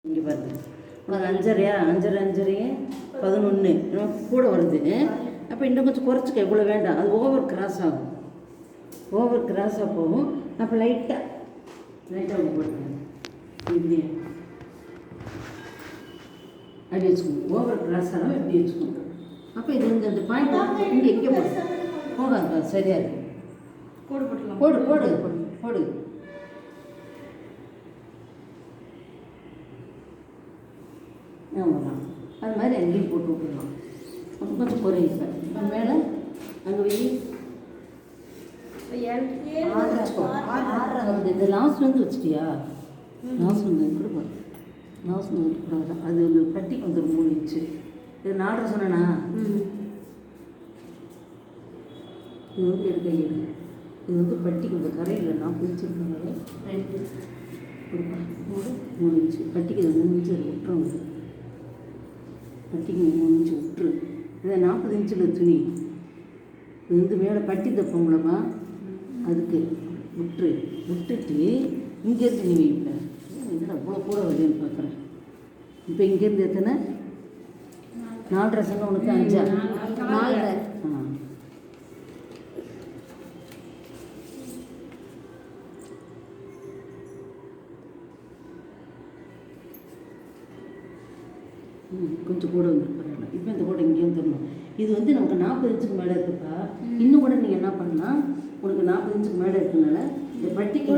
இங்கே பாருங்க, அது 5.5 5.5 11 கூட வருது. அப்போ இன்னும் கொஞ்சம் குறைச்சிக்க, இவ்வளோ வேண்டாம், அது ஓவர் கிராஸ் ஆகும், ஓவர் கிராஸாக போகும். அப்போ லைட்டாக ஒன்று போட்டுருங்க, இப்படி அப்படி வச்சுக்கோங்க. ஓவர் கிராஸ் ஆகாமல் இப்படி வச்சுக்கோங்க. அப்போ இது இந்த பாயிண்ட் இங்கே எங்கே போகாது, சரியாக இருக்கும். போடு போடு போடு போடு. ஆமாம், அது மாதிரி அங்கேயும் போட்டு விட்டுடலாம். அப்போ கொஞ்சம் குறையும். இப்போ மேலே அங்கே போய் இந்த லாஸ்ட் வந்து வச்சுட்டியா? லாஸ்ட் வந்து கூட பாரு, லாஸ்ட் வந்து கூட அது வந்து கட்டிக்கு வந்துடும் 3 இன்ச்சு. இது 4 சொன்னேண்ணா. இது வந்து எடுக்க இது வந்து பட்டிக்கு வந்து கரையில் நான் பிரிச்சுருக்கேன். 3 இன்ச்சு பட்டிக்கு, இது 3 இன்ச்சு விட்டுருங்க. பட்டிக்கு 3 இன்ச்சு விட்டுரு. இதை 40 இன்ச்சில் துணி இது வந்து மேலே பட்டி தப்போங்களப்பா, அதுக்கு விட்டுட்டு இங்கேருந்து நீ வைப்பேன். என்ன அவ்வளோ கூட வருதுன்னு பார்க்குறேன். இப்போ இங்கேருந்து எத்தனை? 4.5 சொன்ன உனக்கு 5 4. கொஞ்சம் கூட வந்துருப்பாங்க. இப்போ இந்த கூட இங்கேயும் தரணும். இது வந்து நமக்கு 40 இன்ச்சுக்கு மேலே இருக்குப்பா. இன்னும் கூட நீங்கள் என்ன பண்ணலாம், உனக்கு 40 இன்ச்சுக்கு மேலே இருக்குனால இந்த பட்டிக்கு